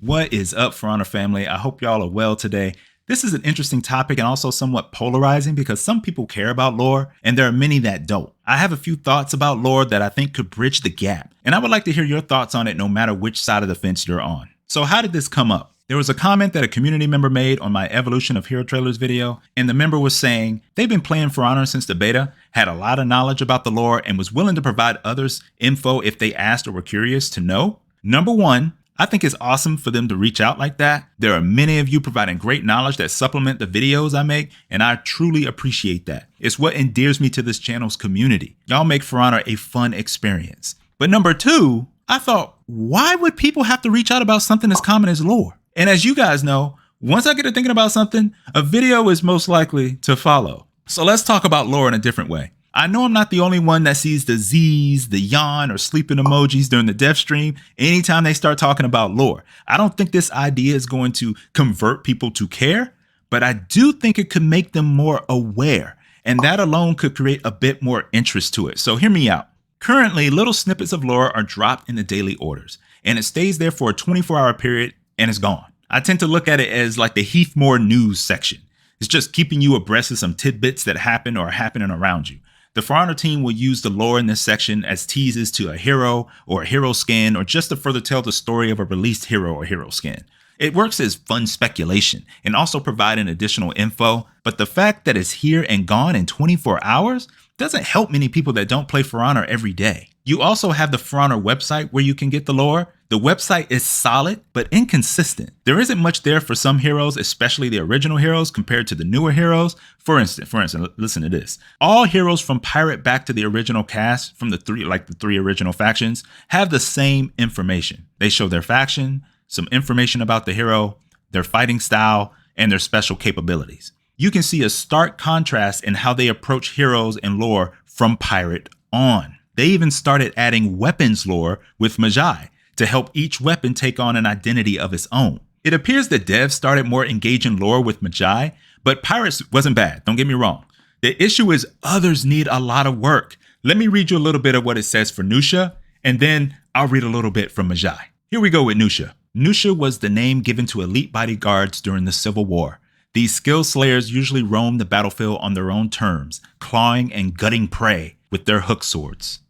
What is up, For Honor family? I hope y'all are well today. This is an interesting topic and also somewhat polarizing because some people care about lore and there are many that don't. I have a few thoughts about lore that I think could bridge the gap, and I would like to hear your thoughts on it no matter which side of the fence you're on. So how did this come up? There was a comment that a community member made on my Evolution of Hero Trailers video, and the member was saying they've been playing For Honor since the beta, had a lot of knowledge about the lore, and was willing to provide others info if they asked or were curious to know. Number one, I think it's awesome for them to reach out like that. There are many of you providing great knowledge that supplement the videos I make, and I truly appreciate that. It's what endears me to this channel's community. Y'all make For Honor a fun experience. But number two, I thought, why would people have to reach out about something as common as lore? And as you guys know, once I get to thinking about something, a video is most likely to follow. So let's talk about lore in a different way. I know I'm not the only one that sees the Z's, the yawn, or sleeping emojis during the dev stream anytime they start talking about lore. I don't think this idea is going to convert people to care, but I do think it could make them more aware, and that alone could create a bit more interest to it. So hear me out. Currently, little snippets of lore are dropped in the daily orders, and it stays there for a 24-hour period and it's gone. I tend to look at it as like the Heathmore news section. It's just keeping you abreast of some tidbits that happen or are happening around you. The For Honor team will use the lore in this section as teases to a hero or a hero skin, or just to further tell the story of a released hero or hero skin. It works as fun speculation and also providing additional info, but the fact that it's here and gone in 24 hours doesn't help many people that don't play For Honor every day. You also have the For Honor website where you can get the lore. The website is solid, but inconsistent. There isn't much there for some heroes, especially the original heroes compared to the newer heroes. For instance, listen to this. All heroes from Pirate back to the original cast from the three original factions have the same information. They show their faction, some information about the hero, their fighting style, and their special capabilities. You can see a stark contrast in how they approach heroes and lore from Pirate on. They even started adding weapons lore with Magi to help each weapon take on an identity of its own. It appears that devs started more engaging lore with Magi, but Pirates wasn't bad, don't get me wrong. The issue is others need a lot of work. Let me read you a little bit of what it says for Nusha, and then I'll read a little bit from Magi. Here we go with Nusha. Nusha was the name given to elite bodyguards during the Civil War. These skill slayers usually roam the battlefield on their own terms, clawing and gutting prey with their hook swords.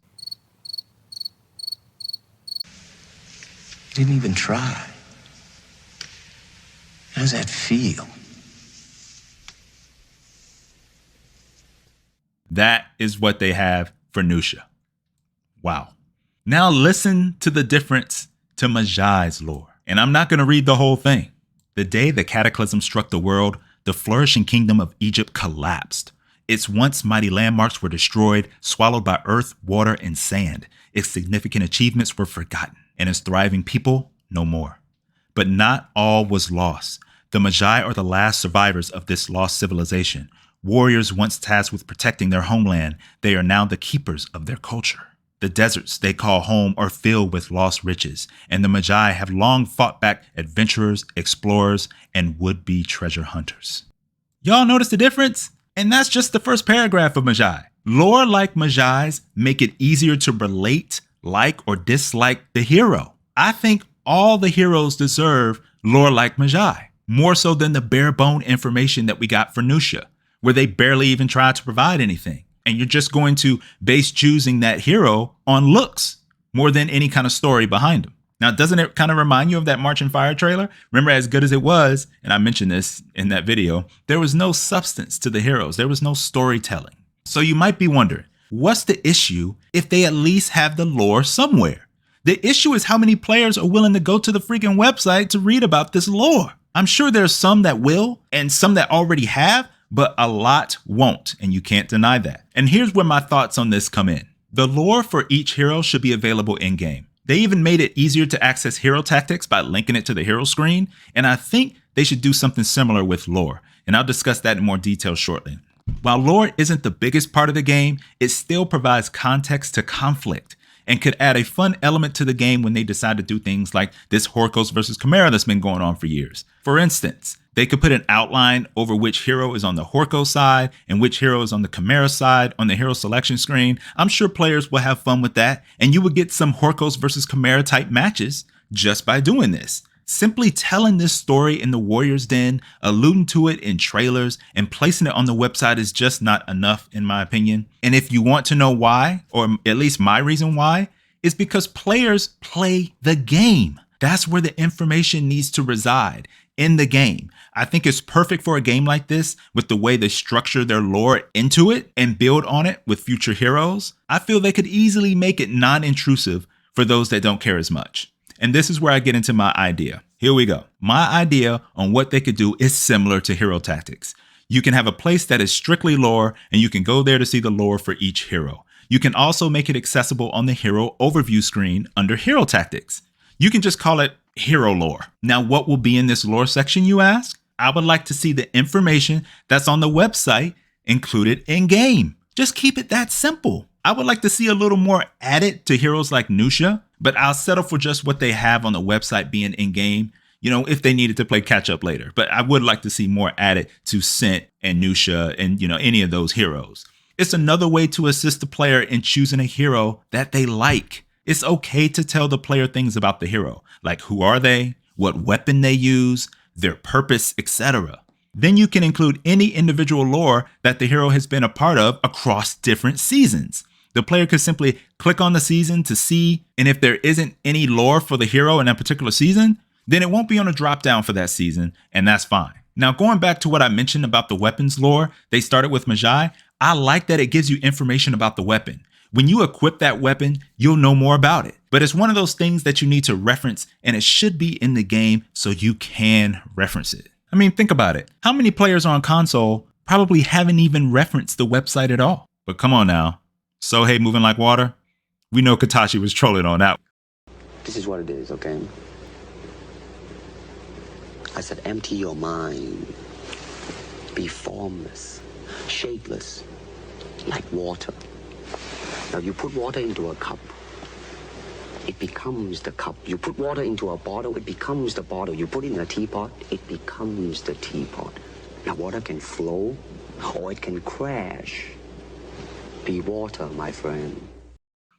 You didn't even try. How does that feel? That is what they have for Nusha. Wow. Now listen to the difference to Magi's lore. And I'm not going to read the whole thing. The day the cataclysm struck the world, the flourishing kingdom of Egypt collapsed. Its once mighty landmarks were destroyed, swallowed by earth, water, and sand. Its significant achievements were forgotten, and its thriving people no more. But not all was lost. The Magi are the last survivors of this lost civilization. Warriors once tasked with protecting their homeland, they are now the keepers of their culture. The deserts they call home are filled with lost riches, and the Magi have long fought back adventurers, explorers, and would-be treasure hunters. Y'all notice the difference? And that's just the first paragraph of Magi. Lore like Magi's make it easier to relate, like, or dislike the hero. I think all the heroes deserve lore like Magi, more so than the bare bone information that we got for Nusha, where they barely even tried to provide anything. And you're just going to base choosing that hero on looks more than any kind of story behind them. Now, doesn't it kind of remind you of that March and Fire trailer? Remember, as good as it was, and I mentioned this in that video, there was no substance to the heroes. There was no storytelling. So you might be wondering, what's the issue if they at least have the lore somewhere? The issue is how many players are willing to go to the freaking website to read about this lore. I'm sure there's some that will and some that already have, but a lot won't, and you can't deny that. And here's where my thoughts on this come in. The lore for each hero should be available in-game. They even made it easier to access hero tactics by linking it to the hero screen, and I think they should do something similar with lore, and I'll discuss that in more detail shortly. While lore isn't the biggest part of the game, it still provides context to conflict and could add a fun element to the game when they decide to do things like this Horkos versus Chimera that's been going on for years. For instance, they could put an outline over which hero is on the Horko side and which hero is on the Chimera side on the hero selection screen. I'm sure players will have fun with that, and you would get some Horkos versus Chimera type matches just by doing this. Simply telling this story in the Warrior's Den, alluding to it in trailers, and placing it on the website is just not enough, in my opinion. And if you want to know why, or at least my reason why, is because players play the game. That's where the information needs to reside, in the game. I think it's perfect for a game like this with the way they structure their lore into it and build on it with future heroes. I feel they could easily make it non-intrusive for those that don't care as much. And this is where I get into my idea. Here we go. My idea on what they could do is similar to Hero Tactics. You can have a place that is strictly lore, and you can go there to see the lore for each hero. You can also make it accessible on the hero overview screen under Hero Tactics. You can just call it Hero Lore. Now, what will be in this lore section, you ask? I would like to see the information that's on the website included in game. Just keep it that simple. I would like to see a little more added to heroes like Nusha, but I'll settle for just what they have on the website being in game, if they needed to play catch up later. But I would like to see more added to Scent and Nusha and, any of those heroes. It's another way to assist the player in choosing a hero that they like. It's okay to tell the player things about the hero, like who are they, what weapon they use, their purpose, etc. Then you can include any individual lore that the hero has been a part of across different seasons. The player could simply click on the season to see, and if there isn't any lore for the hero in that particular season, then it won't be on a drop down for that season, and that's fine. Now, going back to what I mentioned about the weapons lore, they started with Magi. I like that it gives you information about the weapon. When you equip that weapon, you'll know more about it. But it's one of those things that you need to reference, and it should be in the game so you can reference it. I mean, think about it. How many players on console probably haven't even referenced the website at all? But come on now. Sohei moving like water? We know Katashi was trolling on that. This is what it is, okay? I said empty your mind. Be formless, shapeless, like water. Now you put water into a cup, it becomes the cup. You put water into a bottle, it becomes the bottle. You put it in a teapot, it becomes the teapot. Now water can flow or it can crash. Be water, my friend.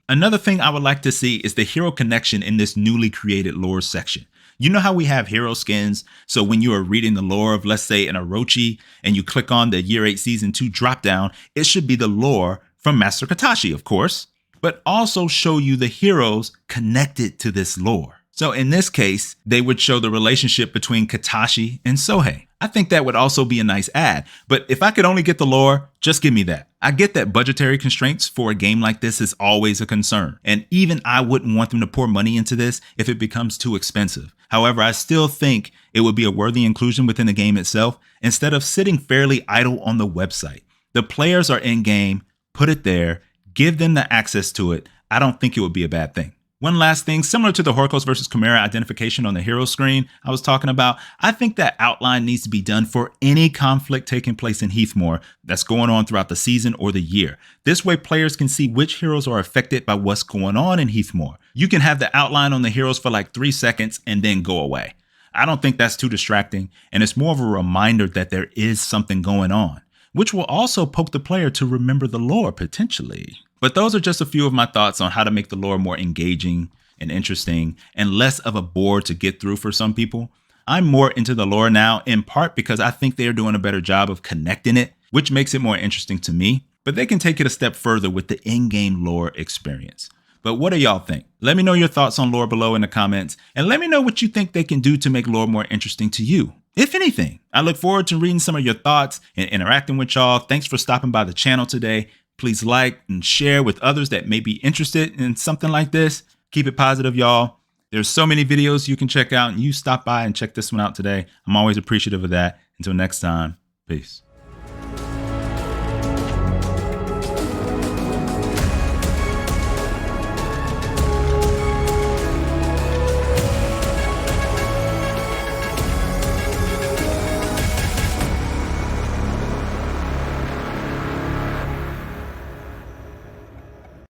Another thing I would like to see is the hero connection in this newly created lore section. You know how we have hero skins, so when you are reading the lore of, let's say, an Orochi, and you click on the Year 8 Season 2 dropdown, it should be the lore from Master Katashi, of course, but also show you the heroes connected to this lore. So in this case, they would show the relationship between Katashi and Sohei. I think that would also be a nice add, but if I could only get the lore, just give me that. I get that budgetary constraints for a game like this is always a concern, and even I wouldn't want them to pour money into this if it becomes too expensive. However, I still think it would be a worthy inclusion within the game itself instead of sitting fairly idle on the website. The players are in game, put it there, give them the access to it. I don't think it would be a bad thing. One last thing, similar to the Horkos versus Chimera identification on the hero screen I was talking about, I think that outline needs to be done for any conflict taking place in Heathmoor that's going on throughout the season or the year. This way players can see which heroes are affected by what's going on in Heathmoor. You can have the outline on the heroes for like 3 seconds and then go away. I don't think that's too distracting, and it's more of a reminder that there is something going on, which will also poke the player to remember the lore potentially. But those are just a few of my thoughts on how to make the lore more engaging and interesting and less of a bore to get through for some people. I'm more into the lore now, in part because I think they are doing a better job of connecting it, which makes it more interesting to me. But they can take it a step further with the in-game lore experience. But what do y'all think? Let me know your thoughts on lore below in the comments, and let me know what you think they can do to make lore more interesting to you, if anything. I look forward to reading some of your thoughts and interacting with y'all. Thanks for stopping by the channel today. Please like and share with others that may be interested in something like this. Keep it positive, y'all. There's so many videos you can check out, and you stop by and check this one out today. I'm always appreciative of that. Until next time, peace.